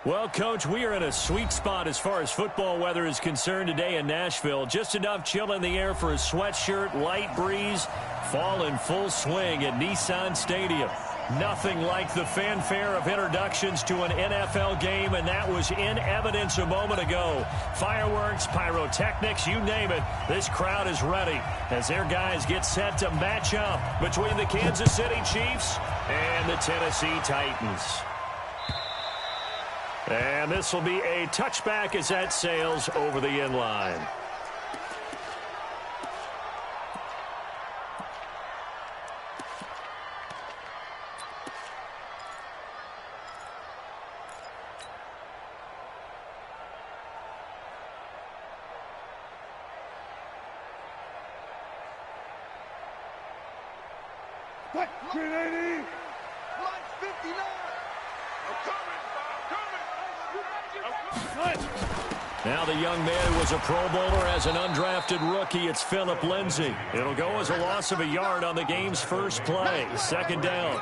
Well, Coach, we are in a sweet spot as far as football weather is concerned today in Nashville. Just enough chill in the air for a sweatshirt, light breeze, fall in full swing at Nissan Stadium. Nothing like the fanfare of introductions to an NFL game, and that was in evidence a moment ago. Fireworks, pyrotechnics, you name it. This crowd is ready as their guys get set to match up between the Kansas City Chiefs and the Tennessee Titans. And this will be a touchback as that sails over the end line. Now the young man who was a Pro Bowler as an undrafted rookie, it's Phillip Lindsay. It'll go as a loss of a yard on the game's first play. Second down.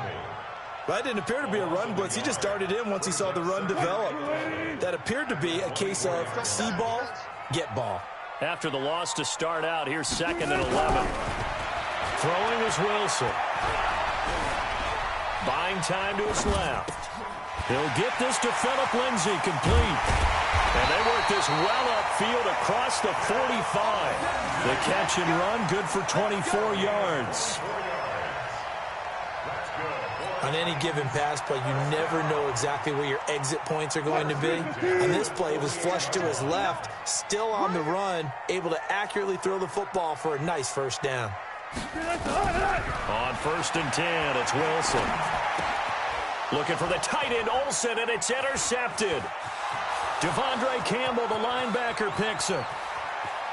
That didn't appear to be a run blitz. He just darted in once he saw the run develop. That appeared to be a case of see ball, get ball. After the loss to start out, here's 2nd and 11. Throwing is Wilson. Buying time to his left. He'll get this to Phillip Lindsay, complete. And they work this well upfield across the 45. The catch and run, good for 24 yards. On any given pass play, you never know exactly where your exit points are going to be. On this play, it was flushed to his left, still on the run, able to accurately throw the football for a nice first down. On 1st and 10, it's Wilson. Looking for the tight end, Olsen, and it's intercepted. Devondre Campbell, the linebacker, picks it.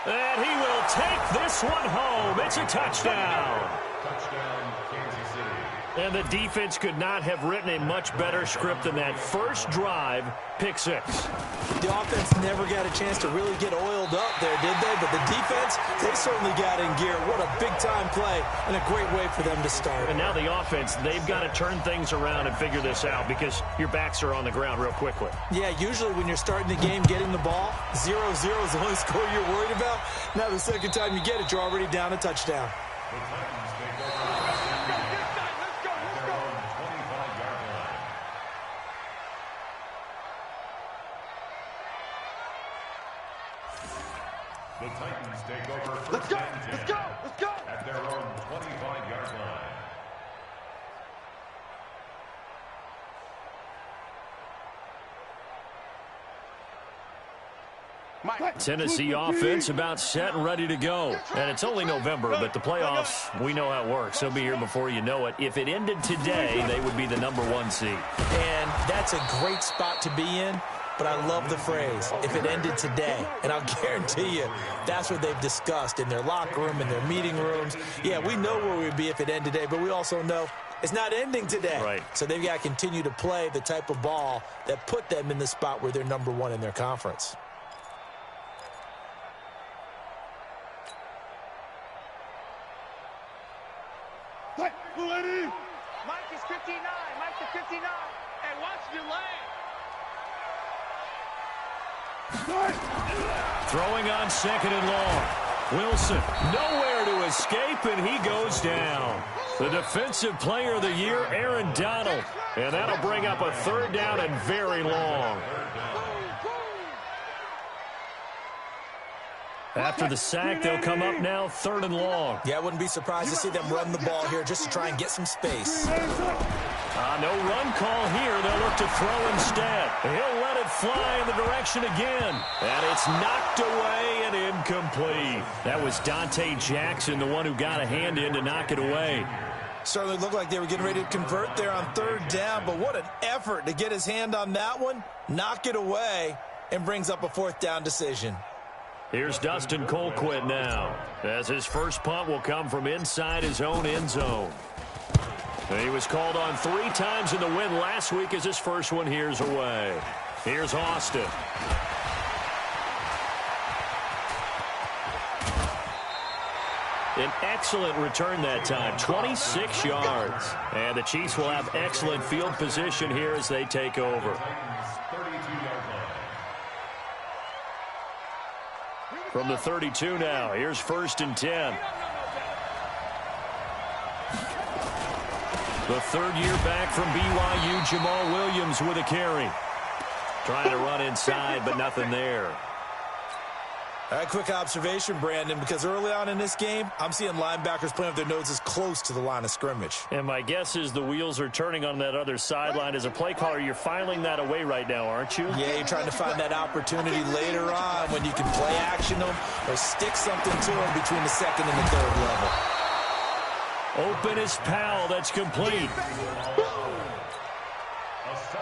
And he will take this one home. It's a touchdown. And the defense could not have written a much better script than that. First drive, pick 6. The offense never got a chance to really get oiled up there, did they? But the defense, they certainly got in gear. What a big-time play and a great way for them to start. And now the offense, they've got to turn things around and figure this out because your backs are on the ground real quickly. Yeah, usually when you're starting the game getting the ball, 0-0 is the only score you're worried about. Now the second time you get it, you're already down a touchdown. The Titans take over first and 10. Let's go! At their own 25-yard line. Tennessee offense about set and ready to go. And it's only November, but the playoffs, we know how it works. They'll be here before you know it. If it ended today, they would be the #1 seed. And that's a great spot to be in. But I love the phrase, if it ended today. And I'll guarantee you, that's what they've discussed in their locker room, in their meeting rooms. Yeah, we know where we'd be if it ended today, but we also know it's not ending today. Right. So they've got to continue to play the type of ball that put them in the spot where they're #1 in their conference. Mike is 59. Mike is 59. And watch your leg. Throwing on 2nd and long. Wilson, nowhere to escape, and he goes down. The defensive player of the year, Aaron Donald. And that'll bring up a 3rd down and very long. After the sack, they'll come up now 3rd and long. Yeah, I wouldn't be surprised to see them run the ball here just to try and get some space. No run call here. They'll look to throw instead. He'll let it fly in the direction again. And it's knocked away and incomplete. That was Dante Jackson, the one who got a hand in to knock it away. Certainly looked like they were getting ready to convert there on 3rd down, but what an effort to get his hand on that one, knock it away, and brings up a 4th down decision. Here's Dustin Colquitt now, as his first punt will come from inside his own end zone. He was called on 3 times in the win last week as his first one here's away. Here's Austin. An excellent return that time, 26 yards. And the Chiefs will have excellent field position here as they take over. 32 From the 32 now, here's 1st and 10. The third year back from BYU, Jamal Williams with a carry. Trying to run inside, but nothing there. All right, quick observation, Brandon, because early on in this game, I'm seeing linebackers playing with their noses close to the line of scrimmage. And my guess is the wheels are turning on that other sideline. As a play caller, you're filing that away right now, aren't you? Yeah, you're trying to find that opportunity later on when you can play action them or stick something to them between the second and the third level. Open is Powell. That's complete.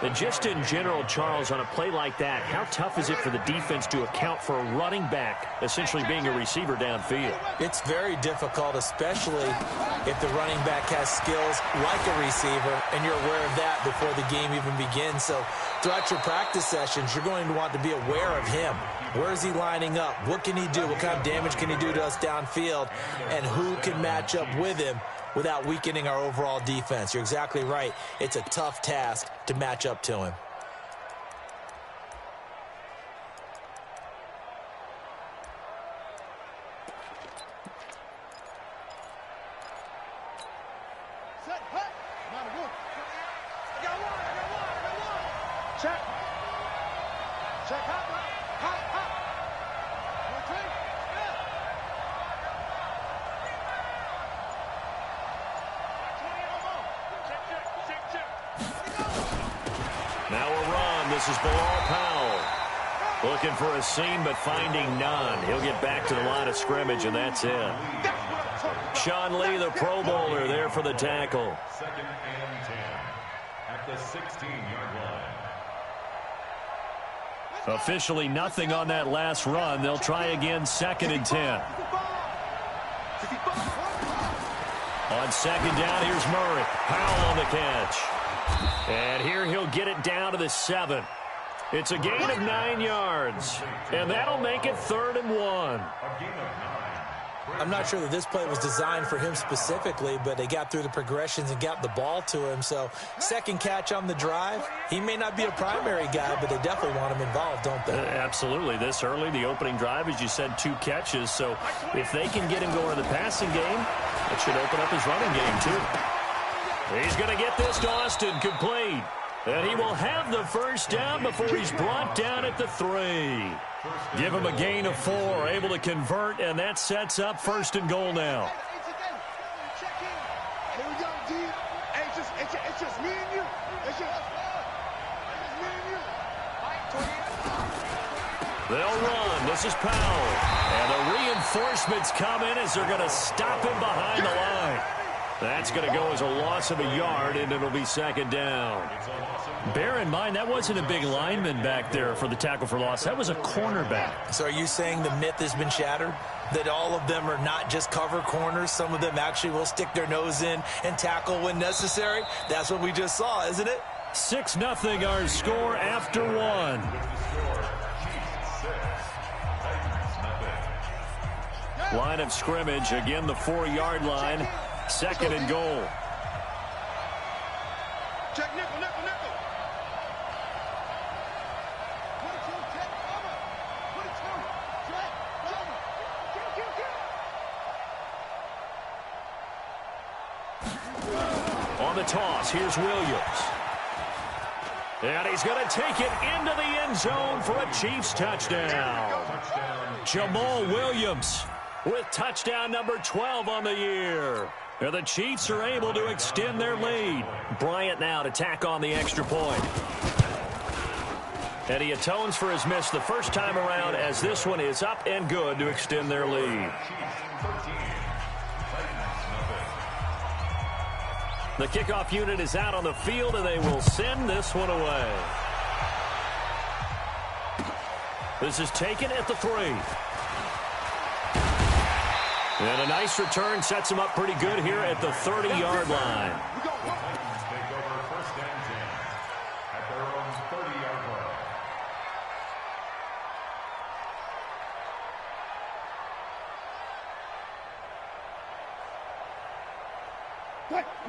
And just in general, Charles, on a play like that, how tough is it for the defense to account for a running back essentially being a receiver downfield? It's very difficult, especially if the running back has skills like a receiver, and you're aware of that before the game even begins. So throughout your practice sessions, you're going to want to be aware of him. Where is he lining up? What can he do? What kind of damage can he do to us downfield? And who can match up with him without weakening our overall defense? You're exactly right. It's a tough task to match up to him. Check. Check. Hop. Now a run. This is Bilal Powell. Looking for a seam, but finding none. He'll get back to the line of scrimmage, and that's it. Sean Lee, the Pro Bowler, there for the tackle. 2nd and 10 at the 16-yard line. Officially nothing on that last run. They'll try again, 2nd and 10. On 2nd down, here's Murray. Powell on the catch. And here he'll get it down to the 7. It's a gain of 9 yards. And that'll make it 3rd and 1. I'm not sure that this play was designed for him specifically, but they got through the progressions and got the ball to him. So second catch on the drive. He may not be a primary guy, but they definitely want him involved, don't they? Absolutely. This early, the opening drive, as you said, 2 catches. So if they can get him going in the passing game, it should open up his running game too. He's going to get this to Austin, complete. And he will have the first down before he's brought down at the 3. Give him a gain of 4, able to convert, and that sets up 1st and goal now. It's just me and you. It's just me and you. They'll run. This is Powell. And the reinforcements come in as they're going to stop him behind the line. That's going to go as a loss of a yard, and it'll be 2nd down. Bear in mind, that wasn't a big lineman back there for the tackle for loss. That was a cornerback. So are you saying the myth has been shattered? That all of them are not just cover corners? Some of them actually will stick their nose in and tackle when necessary? That's what we just saw, isn't it? 6-0 our score after 1. Line of scrimmage, again the 4-yard line. 2nd and goal. Check nickel. On the toss, here's Williams. And he's going to take it into the end zone for a Chiefs touchdown. Jamal Williams with touchdown number 12 on the year. And the Chiefs are able to extend their lead. Bryant now to tack on the extra point. And he atones for his miss the first time around, as this one is up and good to extend their lead. The kickoff unit is out on the field, and they will send this one away. This is taken at the 3. And a nice return sets him up pretty good here at the 30-yard line. Take over 1st and 10 at their own 30-yard line.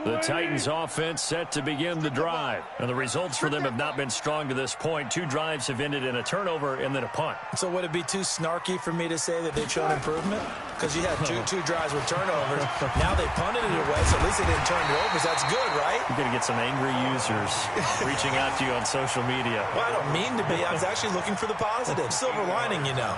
The Titans offense set to begin the drive. And the results for them have not been strong to this point. 2 drives have ended in a turnover and then a punt. So would it be too snarky for me to say that they've shown improvement? Because you had two drives with turnovers. Now they punted it away, so at least they didn't turn it over. So that's good, right? You're going to get some angry users reaching out to you on social media. Well, I don't mean to be. I was actually looking for the positive. Silver lining, you know.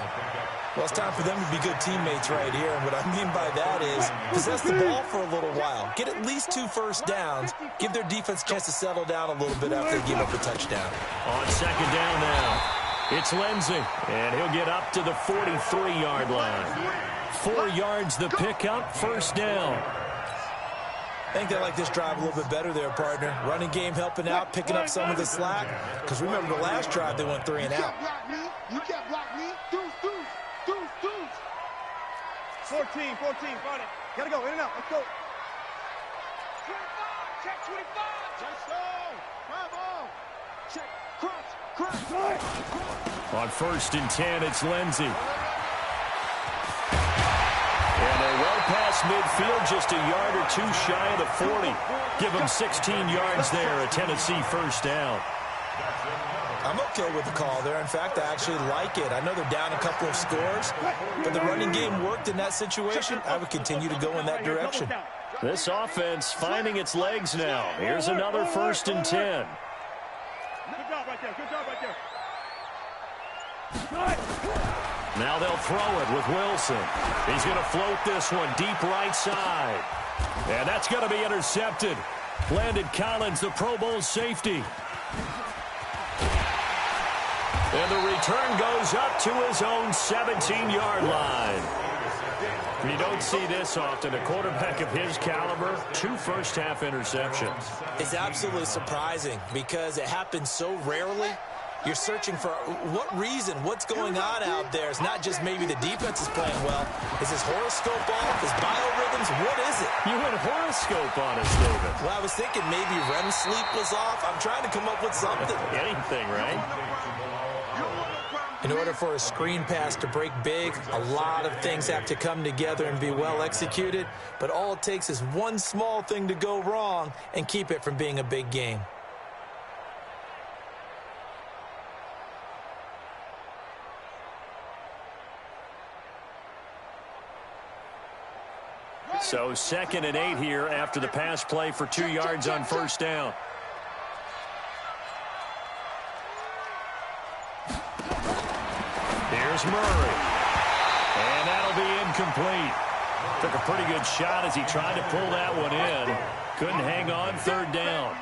Well, it's time for them to be good teammates right here. And what I mean by that is possess the ball for a little while. Get at least 2 first downs. Give their defense a chance to settle down a little bit after they give up a touchdown. On second down now, it's Lindsey. And he'll get up to the 43-yard line. 4 yards the pickup, first down. I think they like this drive a little bit better there, partner. Running game helping out, picking up some of the slack. Because remember the last drive, they went 3 and out. You can't block me. Deuce. 14, got it. Gotta go, in and out, let's go. 25, check 25. Touchdown, bravo. Check, cross. On first and 10, it's Lindsey. And they're well past midfield, just a yard or 2 shy of the 40. Give them 16 yards there, a Tennessee first down. I'm okay with the call there. In fact, I actually like it. I know they're down a couple of scores, but the running game worked in that situation. I would continue to go in that direction. This offense finding its legs now. Here's another first and 10. Good job right there. Now they'll throw it with Wilson. He's going to float this one deep right side. And that's going to be intercepted. Landon Collins, the Pro Bowl safety. And the return goes up to his own 17-yard line. You don't see this often. A quarterback of his caliber, 2 first-half interceptions. It's absolutely surprising because it happens so rarely. You're searching for what reason, what's going on out there. It's not just maybe the defense is playing well. Is his horoscope off? His biorhythms? What is it? You went horoscope on us, David. Well, I was thinking maybe REM sleep was off. I'm trying to come up with something. Anything, right? In order for a screen pass to break big, a lot of things have to come together and be well executed. But all it takes is one small thing to go wrong and keep it from being a big game. So 2nd and 8 here after the pass play for 2 yards on first down. Here's Murray. And that'll be incomplete. Took a pretty good shot as he tried to pull that one in. Couldn't hang on, 3rd down.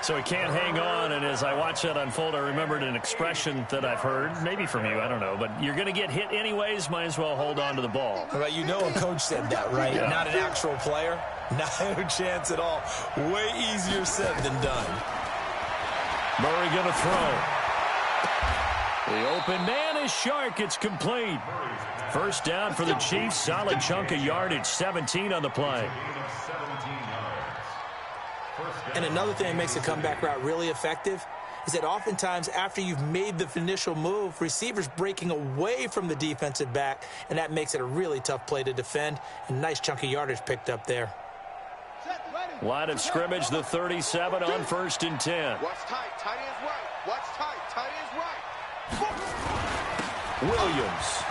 So he can't hang on, and as I watch that unfold, I remembered an expression that I've heard, maybe from you, I don't know, but you're going to get hit anyways, might as well hold on to the ball. Right, you know a coach said that, right? Yeah. Not an actual player. No chance at all. Way easier said than done. Murray going to throw. The open man is Shark. It's complete. First down for the Chiefs. Solid chunk of yardage. 17 on the play. And another thing that makes a comeback route really effective is that oftentimes after you've made the initial move, receivers breaking away from the defensive back, and that makes it a really tough play to defend. And nice chunk of yardage picked up there. Line of scrimmage, the 37 on first and 10. Watch tight, tight ends right. Watch tight, tight ends right. Williams.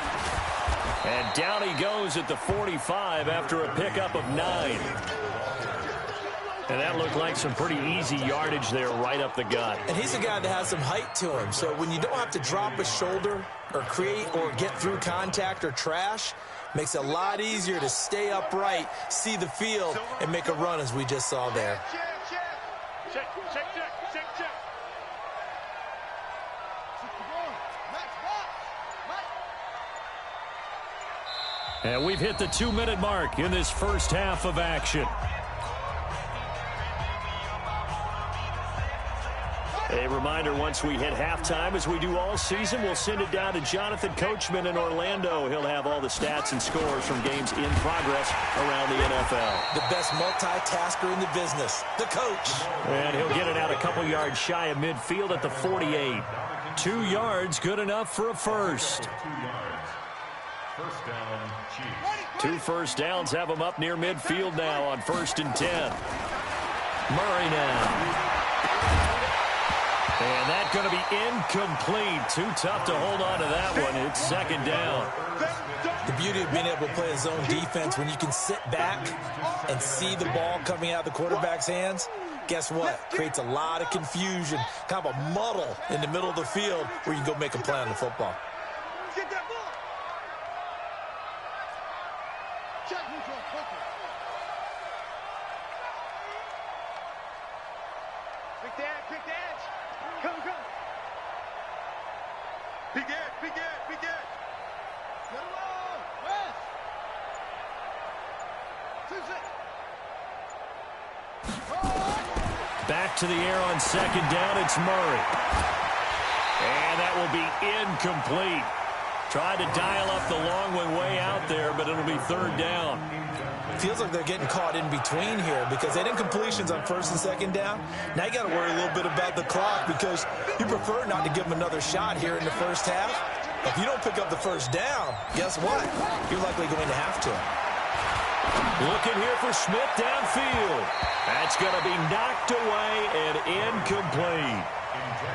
And down he goes at the 45 after a pickup of 9. And that looked like some pretty easy yardage there right up the gut. And he's a guy that has some height to him. So when you don't have to drop a shoulder or create or get through contact or trash, makes it a lot easier to stay upright, see the field, and make a run as we just saw there. Check. And we've hit the 2-minute mark in this first half of action. A reminder, once we hit halftime, as we do all season, we'll send it down to Jonathan Coachman in Orlando. He'll have all the stats and scores from games in progress around the NFL. The best multitasker in the business, the coach. And he'll get it out a couple yards shy of midfield at the 48. 2 yards, good enough for a first. First down, Chiefs. 2 first downs have them up near midfield now on 1st and 10. Murray now. And that's going to be incomplete. Too tough to hold on to that one. It's 2nd down. The beauty of being able to play a zone defense when you can sit back and see the ball coming out of the quarterback's hands, guess what? Creates a lot of confusion, kind of a muddle in the middle of the field where you can go make a play on the football. Get that ball. Check neutral, quickly. Big edge. Come. Big edge. Get along. West. 2-6. Back to the air on 2nd down. It's Murray. And that will be incomplete. Tried to dial up the long one way out there, but it'll be 3rd down. Feels like they're getting caught in between here because they did incompletions on 1st and 2nd down. Now you got to worry a little bit about the clock because you prefer not to give them another shot here in the first half. If you don't pick up the 1st down, guess what? You're likely going to have to. Looking here for Smith downfield. That's going to be knocked away and incomplete.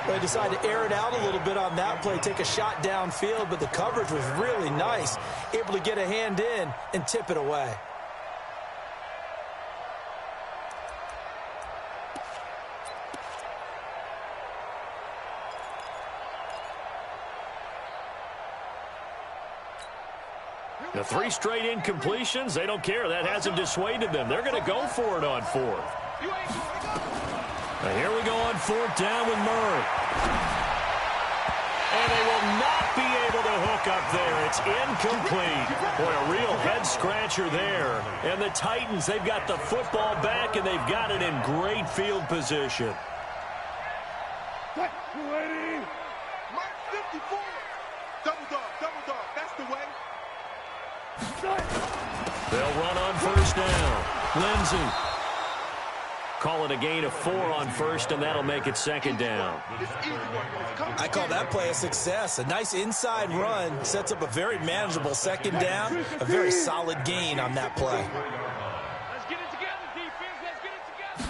They decided to air it out a little bit on that play, take a shot downfield, but the coverage was really nice. Able to get a hand in and tip it away. The 3 straight incompletions, they don't care. That hasn't dissuaded them. They're going to go for it on 4th. Now here we go on 4th down with Murray. And they will not be able to hook up there. It's incomplete. Boy, a real head-scratcher there. And the Titans, they've got the football back, and they've got it in great field position. Ready. Mark 54. Double dog. That's the way. They'll run on 1st down. Lindsey. Call it a gain of 4 on 1st, and that'll make it 2nd down. I call that play a success. A nice inside run sets up a very manageable 2nd down. A very solid gain on that play. Let's get it together, defense. Let's get it together.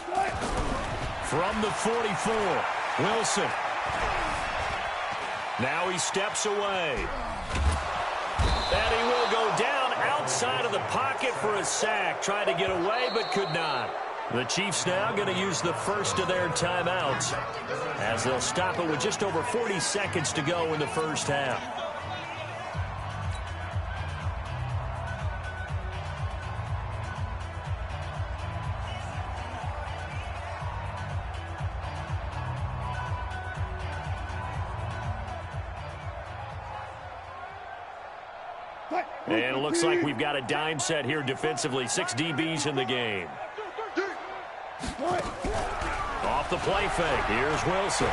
From the 44, Wilson. Now he steps away. And he will go down outside of the pocket for a sack. Tried to get away, but could not. The Chiefs now going to use the first of their timeouts as they'll stop it with just over 40 seconds to go in the first half. And it looks like we've got a dime set here defensively. 6 DBs in the game. Off the play fake. Here's Wilson.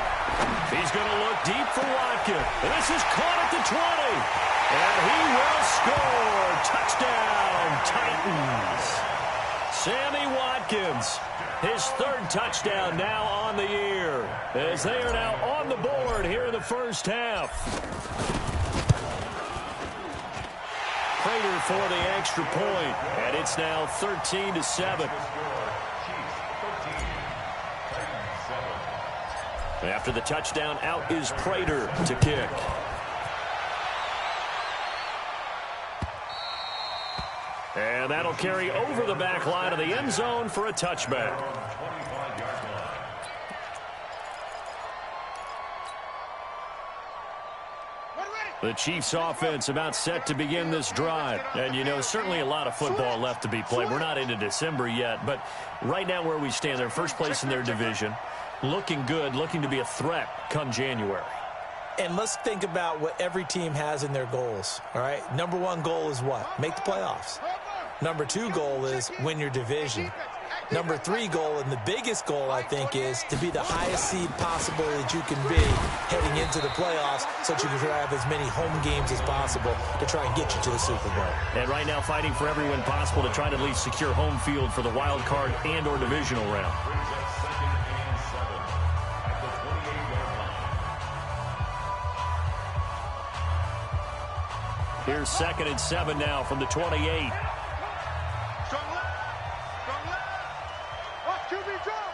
He's going to look deep for Watkins. And this is caught at the 20. And he will score. Touchdown, Titans. Sammy Watkins. His 3rd touchdown now on the year. As they are now on the board here in the first half. Prater for the extra point. And it's now 13-7. After the touchdown, out is Prater to kick. And that'll carry over the back line of the end zone for a touchback. The Chiefs offense about set to begin this drive. And, you know, certainly a lot of football left to be played. We're not into December yet, but right now where we stand, they're first place in their division. Looking good, looking to be a threat come January. And let's think about what every team has in their goals, all right? Number 1 goal is what? Make the playoffs. Number 2 goal is win your division. Number 3 goal, and the biggest goal, I think, is to be the highest seed possible that you can be heading into the playoffs so that you can have as many home games as possible to try and get you to the Super Bowl. And right now fighting for every win possible to try to at least secure home field for the wild card and or divisional round. Here's 2nd and 7 now from the 28. Strong left. Strong left. Watch QB drop.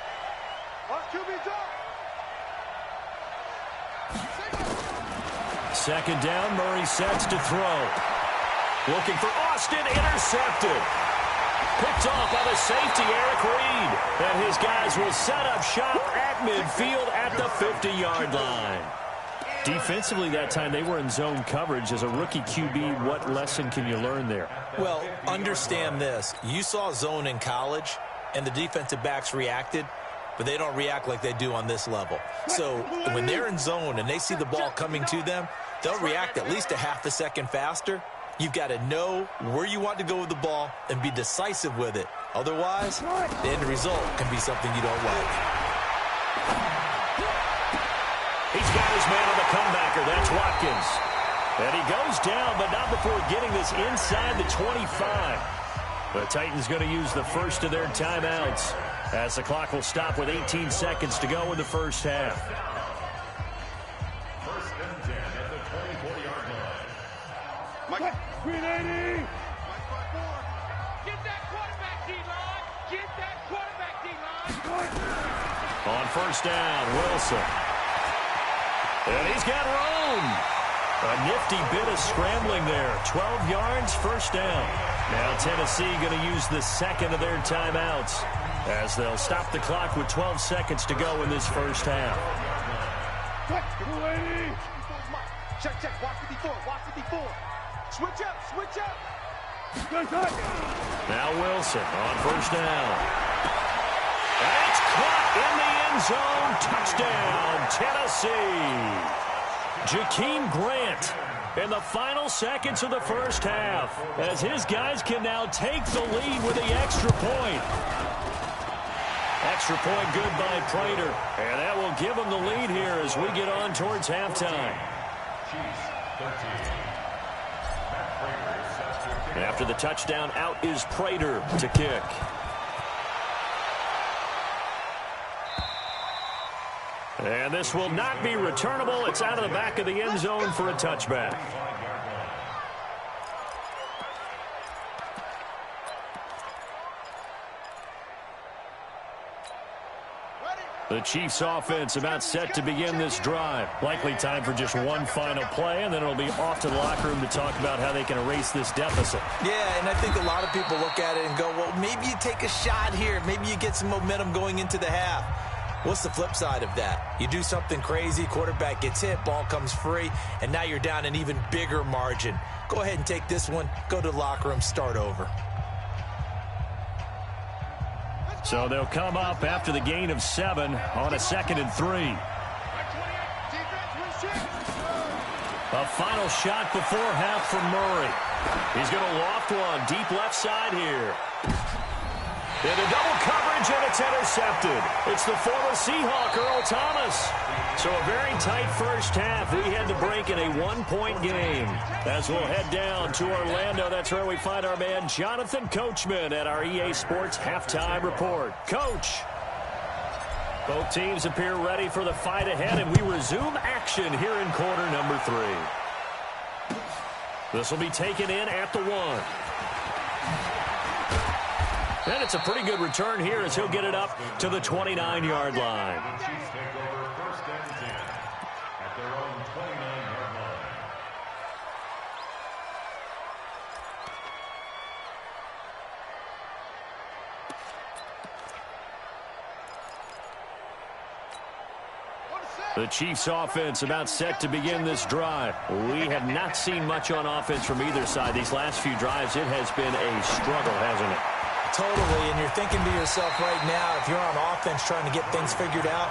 Watch QB drop. 2nd down, Murray sets to throw. Looking for Austin, intercepted. Picked off by the safety, Eric Reed. And his guys will set up shop at midfield at the 50-yard line. Defensively that time, they were in zone coverage. As a rookie QB, what lesson can you learn there? Well, understand this. You saw zone in college, and the defensive backs reacted, but they don't react like they do on this level. So when they're in zone and they see the ball coming to them, they'll react at least a half a second faster. You've got to know where you want to go with the ball and be decisive with it. Otherwise, the end result can be something you don't like. He's got his man on the comebacker. That's Watkins. And he goes down, but not before getting this inside the 25. The Titans going to use the first of their timeouts as the clock will stop with 18 seconds to go in the first half. 1st and 10 at the 24-yard line. Mike. 380. Get that quarterback, D-line. Get that quarterback, D-line. On 1st down, Wilson. And he's got room. A nifty bit of scrambling there. 12 yards, 1st down. Now Tennessee going to use the 2nd of their timeouts as they'll stop the clock with 12 seconds to go in this first half. 280. Check, check. Watch 54. Watch 54. Switch up. Switch up. Now Wilson on 1st down. And it's caught in the end zone. Touchdown, Tennessee. Jakeem Grant in the final seconds of the first half as his guys can now take the lead with the extra point. Extra point good by Prater. And that will give them the lead here as we get on towards halftime. Chiefs 13. After the touchdown, out is Prater to kick. And this will not be returnable. It's out of the back of the end zone for a touchback. The Chiefs offense about set to begin this drive. Likely time for just one final play, and then it'll be off to the locker room to talk about how they can erase this deficit. Yeah, and I think a lot of people look at it and go, well, maybe you take a shot here. Maybe you get some momentum going into the half. What's the flip side of that? You do something crazy, quarterback gets hit, ball comes free, and now you're down an even bigger margin. Go ahead and take this one, go to the locker room, start over. So they'll come up after the gain of 7 on a 2nd and 3. A final shot before half from Murray. He's going to loft one deep left side here. Into double coverage, and it's intercepted. It's the former Seahawk, Earl Thomas. So a very tight first half. We had to break in a one-point game. As we'll head down to Orlando, that's where we find our man Jonathan Coachman at our EA Sports Halftime Report. Coach. Both teams appear ready for the fight ahead, and we resume action here in quarter number 3. This will be taken in at the 1. And it's a pretty good return here as he'll get it up to the 29-yard line. The Chiefs take over 1st and 10 at their own 29-yard line. The Chiefs offense about set to begin this drive. We have not seen much on offense from either side. These last few drives, it has been a struggle, hasn't it? Totally, and you're thinking to yourself right now, if you're on offense trying to get things figured out,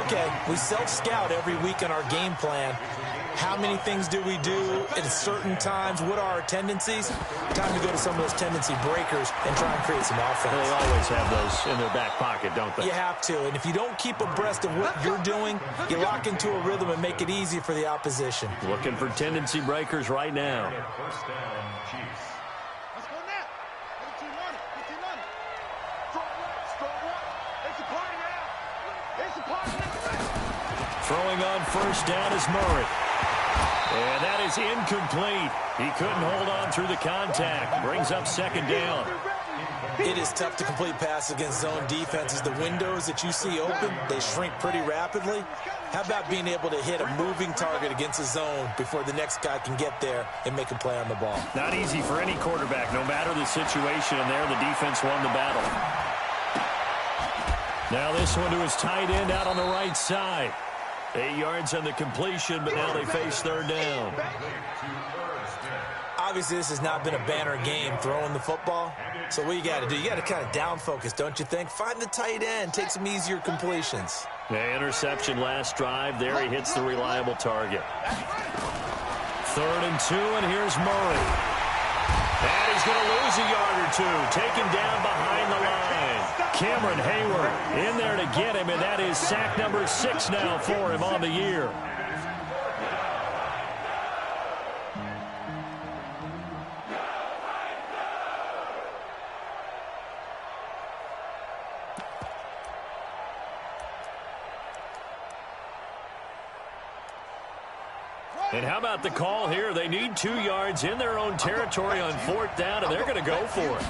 okay, we self-scout every week in our game plan. How many things do we do at certain times? What are our tendencies? Time to go to some of those tendency breakers and try and create some offense. They always have those in their back pocket, don't they? You have to, and if you don't keep abreast of what you're doing, you lock into a rhythm and make it easy for the opposition. Looking for tendency breakers right now. 1st down, Chiefs. Let's go now. Get your money. Get your money. Strong right. It's a party now. It's a party now. Throwing on 1st down is Murray. And that is incomplete. He couldn't hold on through the contact. Brings up second down. It is tough to complete passes against zone defenses. The windows that you see open, they shrink pretty rapidly. How about being able to hit a moving target against a zone before the next guy can get there and make a play on the ball? Not easy for any quarterback, no matter the situation, and there the defense won the battle. Now this one to his tight end out on the right side. 8 yards on the completion, but now they face third down. Obviously, this has not been a banner game throwing the football. So what you got to do, you got to kind of down focus, don't you think? Find the tight end, take some easier completions. The interception last drive. There he hits the reliable target. 3rd and 2, and here's Murray. And he's going to lose a yard or two. Taken down behind the line. Cameron Hayward in there to get him, and that is sack number 6 now for him on the year. And how about the call here? They need 2 yards in their own territory on 4th down, and they're going to go for it.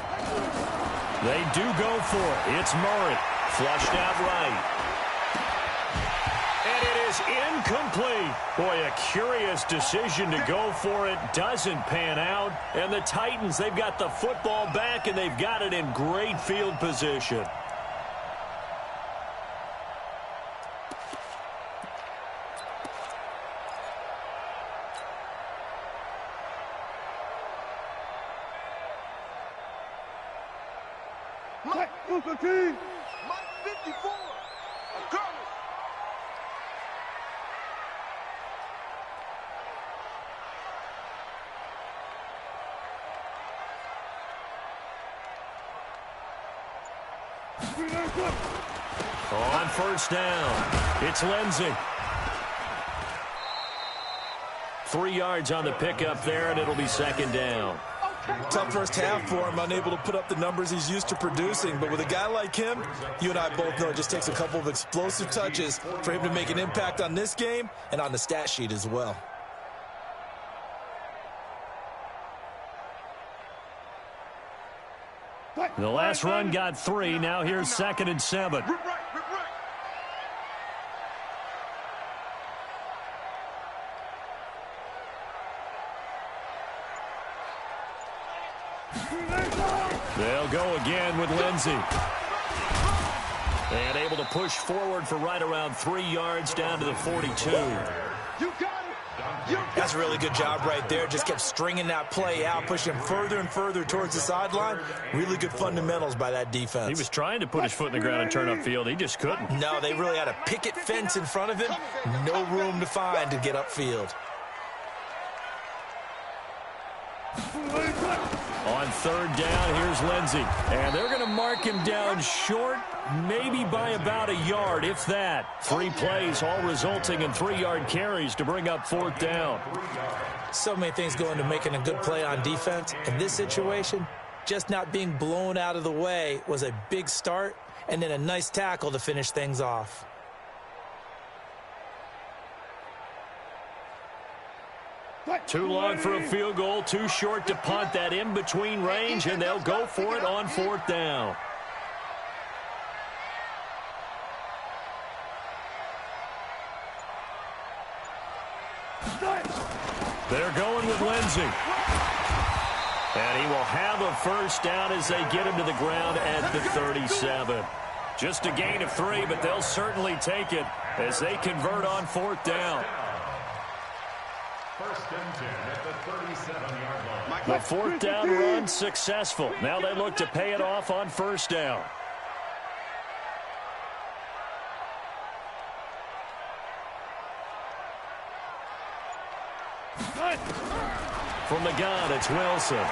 They do go for it. It's Murray. Flushed out right. And it is incomplete. Boy, a curious decision to go for it. Doesn't pan out. And the Titans, they've got the football back, and they've got it in great field position. Mike 54. I'm coming. On 1st down, it's Lindsey. 3 yards on the pickup there, and it'll be 2nd down. Tough first half for him, unable to put up the numbers he's used to producing. But with a guy like him, you and I both know it just takes a couple of explosive touches for him to make an impact on this game and on the stat sheet as well. The last run got 3. Now here's 2nd and 7. They'll go again with Lindsey. And able to push forward for right around 3 yards down to the 42. That's a really good job right there. Just kept stringing that play out, pushing him further and further towards the sideline. Really good fundamentals by that defense. He was trying to put his foot in the ground and turn upfield. He just couldn't. No, they really had a picket fence in front of him. No room to find to get upfield. On 3rd down, here's Lindsey. And they're going to mark him down short, maybe by about a yard, if that. 3 plays, all resulting in 3-yard carries to bring up 4th down. So many things go into making a good play on defense. In this situation, just not being blown out of the way was a big start, and then a nice tackle to finish things off. Too long for a field goal, too short to punt. That in-between range, and they'll go for it on 4th down. They're going with Lindsey. And he will have a 1st down as they get him to the ground at the 37. Just a gain of 3, but they'll certainly take it as they convert on 4th down. 1st and 10 at the 37-yard line. The 4th down run successful. Now they look to pay it off on 1st down. From the gun, it's Wilson.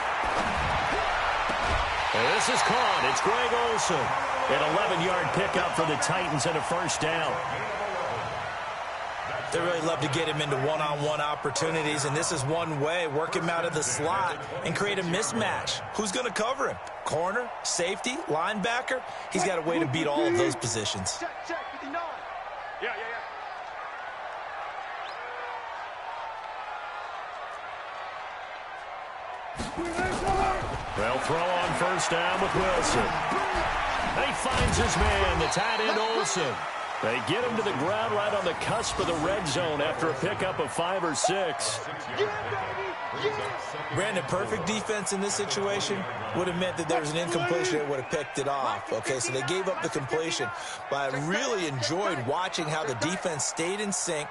And this is caught. It's Greg Olsen. An 11-yard pickup for the Titans and a 1st down. They really love to get him into one-on-one opportunities, and this is one way. Work him out of the slot and create a mismatch. Who's going to cover him? Corner, safety, linebacker? He's got a way to beat all of those positions. Check, 59. Yeah. They'll throw on first down with Wilson. He finds his man, the tight end Olsen. They get him to the ground right on the cusp of the red zone after a pickup of 5 or 6. Brandon, perfect defense in this situation would have meant that there was an incompletion that would have picked it off. Okay, so they gave up the completion. But I really enjoyed watching how the defense stayed in sync,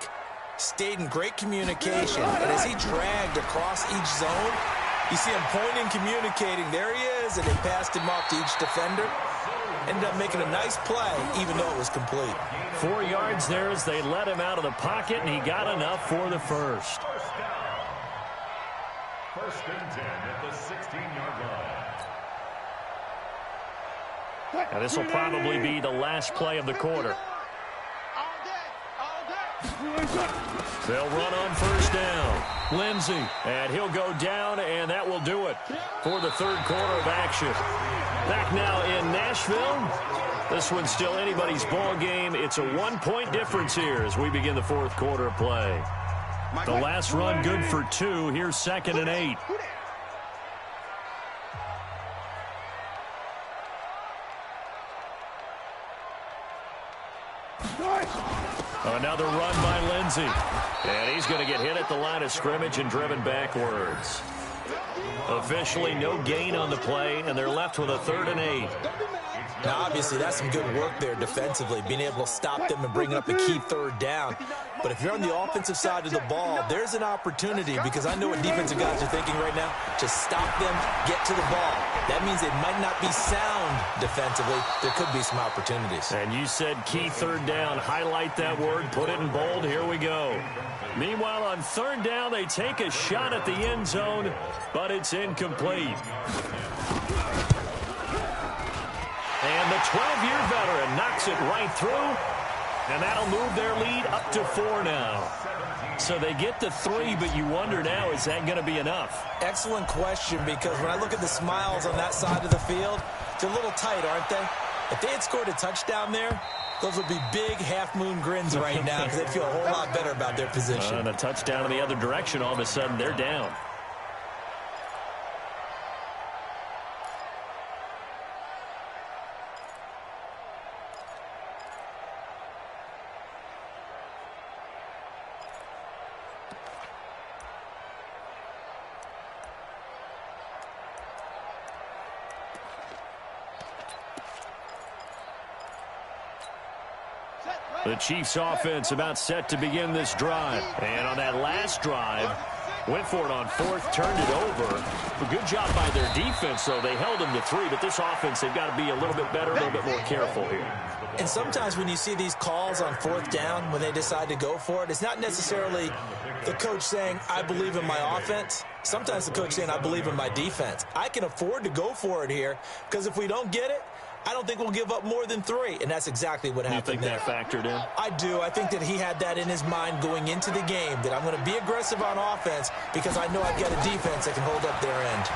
stayed in great communication. And as he dragged across each zone, you see him pointing, communicating. There he is, and they passed him off to each defender. Ended up making a nice play, even though it was complete. 4 yards there as they let him out of the pocket, and he got enough for the first. First and 10 at the 16-yard line. Now this will probably be the last play of the quarter. They'll run on first down. Lindsey, and he'll go down, and that will do it for the third quarter of action. Back now in Nashville. This one's still anybody's ball game. It's a 1-point difference here as we begin the fourth quarter of play. The last run good for 2. Here's 2nd and 8. Another run by Lindsey. And he's going to get hit at the line of scrimmage and driven backwards. Officially no gain on the play, and they're left with a 3rd and 8. Now, obviously, that's some good work there defensively, being able to stop them and bring up a key 3rd down. But if you're on the offensive side of the ball, there's an opportunity, because I know what defensive guys are thinking right now. Just stop them, get to the ball. That means they might not be sound defensively. There could be some opportunities. And you said key 3rd down. Highlight that word. Put it in bold. Here we go. Meanwhile, on 3rd down, they take a shot at the end zone, but it's incomplete. And the 12-year veteran knocks it right through, and that'll move their lead up to 4 now. So they get to 3, but you wonder now, is that going to be enough? Excellent question, because when I look at the smiles on that side of the field, they're a little tight, aren't they? If they had scored a touchdown there, those would be big half-moon grins right now, because they'd feel a whole lot better about their position. And a touchdown in the other direction, all of a sudden they're down. The Chiefs offense about set to begin this drive. And on that last drive, went for it on 4th, turned it over. A good job by their defense, though. They held them to 3, but this offense, they've got to be a little bit better, a little bit more careful here. And sometimes when you see these calls on 4th down, when they decide to go for it, it's not necessarily the coach saying, I believe in my offense. Sometimes the coach saying, I believe in my defense. I can afford to go for it here, because if we don't get it, I don't think we'll give up more than 3, and that's exactly what happened there. You think that factored in? I do. I think that he had that in his mind going into the game, that I'm going to be aggressive on offense because I know I've got a defense that can hold up their end.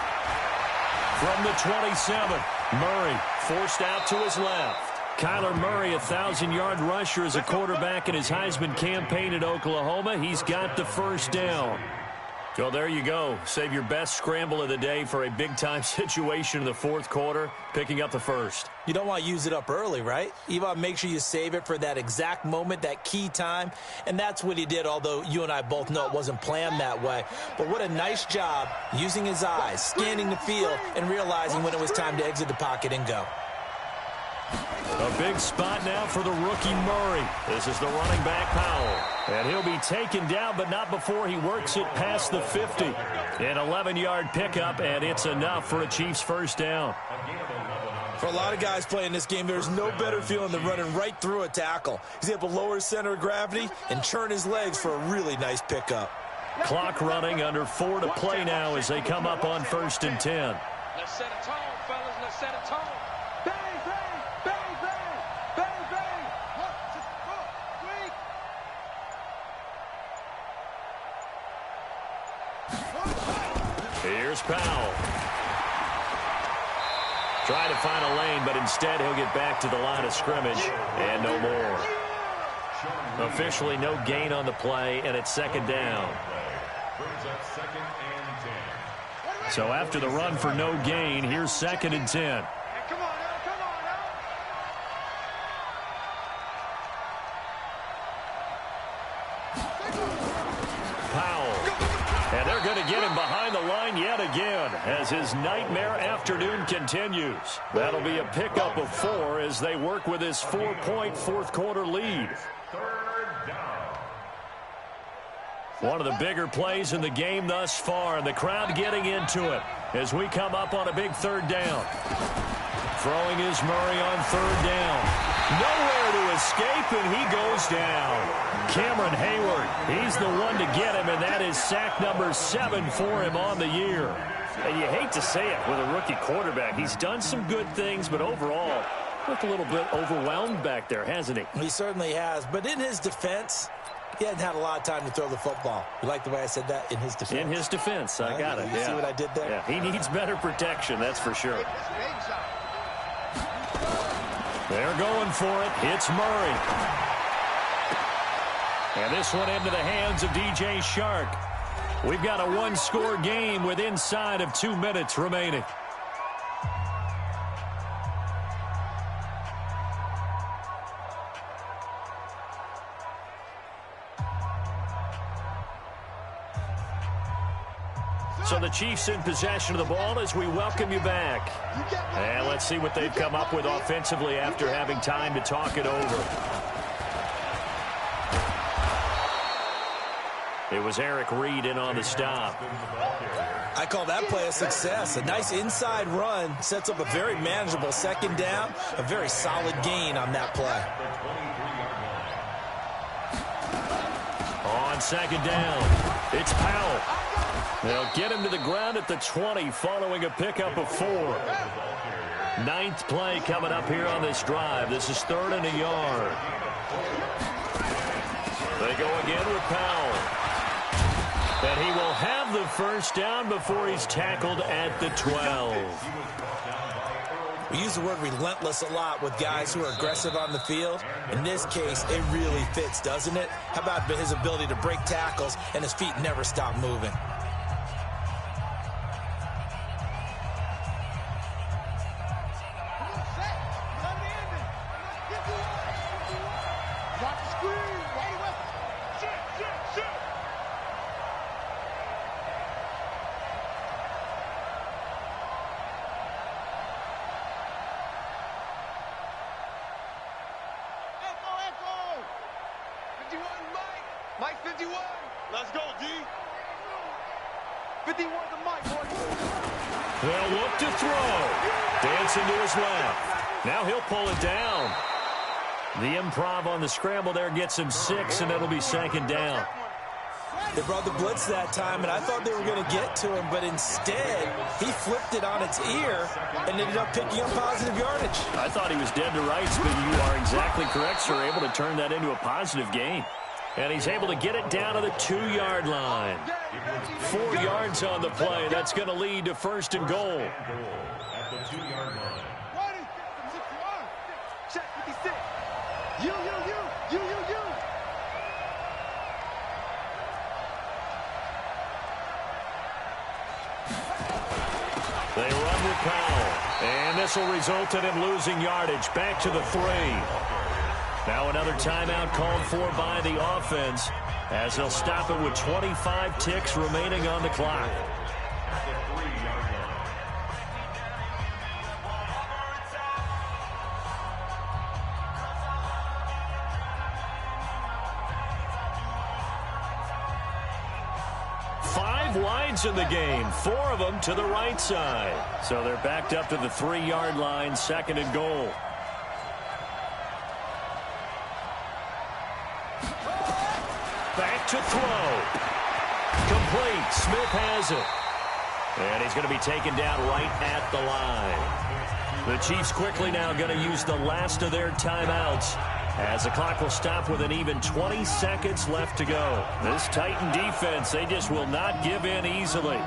From the 27, Murray forced out to his left. Kyler Murray, 1,000-yard rusher as a quarterback in his Heisman campaign at Oklahoma. He's got the first down. Well, there you go. Save your best scramble of the day for a big-time situation in the fourth quarter, picking up the first. You don't want to use it up early, right? You want to make sure you save it for that exact moment, that key time, and that's what he did, although you and I both know it wasn't planned that way. But what a nice job using his eyes, scanning the field, and realizing when it was time to exit the pocket and go. A big spot now for the rookie Murray. This is the running back Powell. And he'll be taken down, but not before he works it past the 50. An 11-yard pickup, and it's enough for a Chiefs first down. For a lot of guys playing this game, there's no better feeling than running right through a tackle. He's able to lower his center of gravity and churn his legs for a really nice pickup. Clock running, under 4 to play now as they come up on 1st and 10. Let's set a tone, fellas. Let's set a tone. Bang, bang, bang, bang, bang, bang. Here's Powell. Try to find a lane, but instead he'll get back to the line of scrimmage and no more. Officially no gain on the play, and it's second down. Brings up 2nd and 10. So after the run for no gain, here's 2nd and 10. Hey, come on, Al, come on, Al. Powell. And they're going to get him behind the line yet again as his nightmare afternoon continues. That'll be a pickup of 4 as they work with his 4-point fourth-quarter lead. One of the bigger plays in the game thus far, and the crowd getting into it as we come up on a big 3rd down. Throwing is Murray on 3rd down. Nowhere to escape, and he goes down. Cameron Hayward, he's the one to get him, and that is sack number 7 for him on the year. And you hate to say it with a rookie quarterback. He's done some good things, but overall, looked a little bit overwhelmed back there, hasn't he? He certainly has, but in his defense, he hasn't had a lot of time to throw the football. You like the way I said that? In his defense. In his defense, I got it. You see what I did there? Yeah, he needs better protection, that's for sure. They're going for it. It's Murray. And this one into the hands of DJ Shark. We've got a one-score game with inside of 2 minutes remaining. So the Chiefs in possession of the ball as we welcome you back. And let's see what they've come up with offensively after having time to talk it over. It was Eric Reed in on the stop. I call that play a success. A nice inside run sets up a very manageable 2nd down. A very solid gain on that play. On 2nd down, it's Powell. They'll get him to the ground at the 20 following a pickup of 4. 9th play coming up here on this drive. This is 3rd and a yard. They go again with Powell. And he will have the 1st down before he's tackled at the 12. We use the word relentless a lot with guys who are aggressive on the field. In this case, it really fits, doesn't it? How about his ability to break tackles and his feet never stop moving? Mike 51. Let's go, D. 51 to Mike, boy. They'll look to throw. Dancing to his left. Now he'll pull it down. The improv on the scramble there gets him 6, and it'll be 2nd down. They brought the blitz that time, and I thought they were going to get to him, but instead, he flipped it on its ear and ended up picking up positive yardage. I thought he was dead to rights, but you are exactly correct, sir. Able to turn that into a positive gain. And he's able to get it down to the 2-yard line. 4 yards on the play. That's going to lead to 1st and goal. At the 2-yard line. Check 56. You. They run with Powell. And this will result in him losing yardage. Back to the 3. Now another timeout called for by the offense as they'll stop it with 25 ticks remaining on the clock. At the 3-yard line. 5 wides in the game, 4 of them to the right side. So they're backed up to the 3-yard line, 2nd and goal. Back to throw. Complete. Smith has it. And he's going to be taken down right at the line. The Chiefs quickly now going to use the last of their timeouts as the clock will stop with an even 20 seconds left to go. This Titan defense, they just will not give in easily.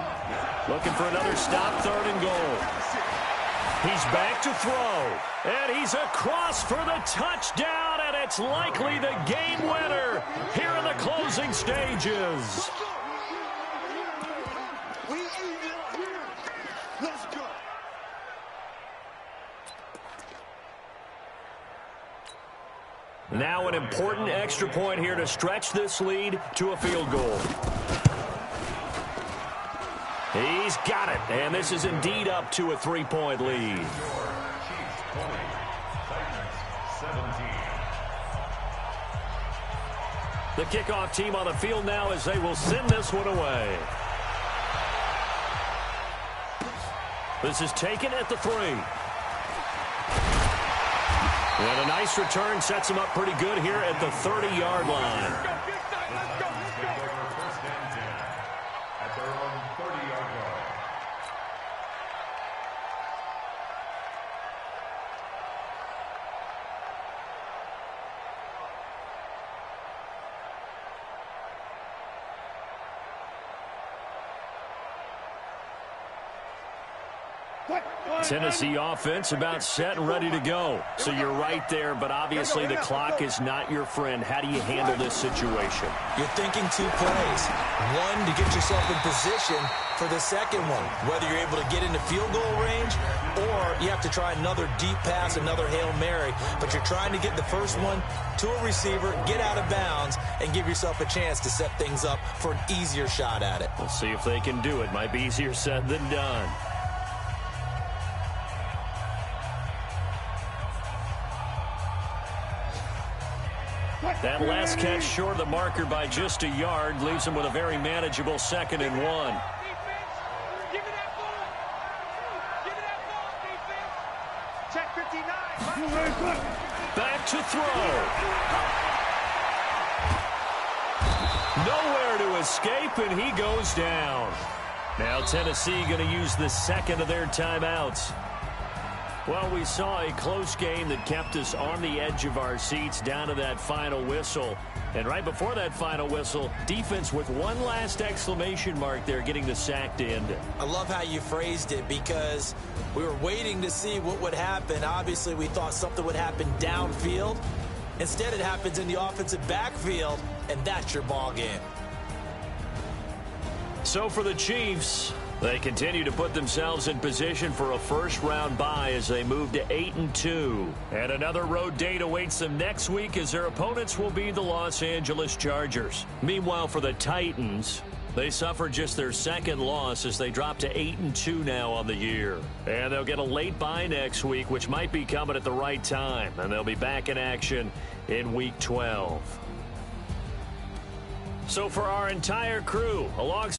Looking for another stop, 3rd and goal. He's back to throw, and he's across for the touchdown, and it's likely the game winner here in the closing stages. Now an important extra point here to stretch this lead to a field goal. He's got it, and this is indeed up to a 3-point lead. Chiefs 20, Titans 17. The kickoff team on the field now as they will send this one away. This is taken at the 3. And a nice return sets him up pretty good here at the 30-yard line. First and 10 at their own 30-yard line. Tennessee offense about set and ready to go. So you're right there, but obviously the clock is not your friend. How do you handle this situation? You're thinking 2 plays. One, to get yourself in position for the second one, whether you're able to get into field goal range or you have to try another deep pass, another Hail Mary. But you're trying to get the first one to a receiver, get out of bounds, and give yourself a chance to set things up for an easier shot at it. We'll see if they can do it. Might be easier said than done. That last catch short of the marker by just a yard leaves him with a very manageable 2nd and 1. Give me that ball. Give me that ball, defense. Check 59. Back to throw. Nowhere to escape, and he goes down. Now Tennessee going to use the second of their timeouts. Well, we saw a close game that kept us on the edge of our seats down to that final whistle. And right before that final whistle, defense with one last exclamation mark there, getting the sack to end it. I love how you phrased it because we were waiting to see what would happen. Obviously, we thought something would happen downfield. Instead, it happens in the offensive backfield, and that's your ball game. So for the Chiefs, they continue to put themselves in position for a first-round bye as they move to 8-2. And another road date awaits them next week as their opponents will be the Los Angeles Chargers. Meanwhile, for the Titans, they suffered just their second loss as they drop to 8-2 now on the year. And they'll get a late bye next week, which might be coming at the right time. And they'll be back in action in Week 12. So for our entire crew, alongside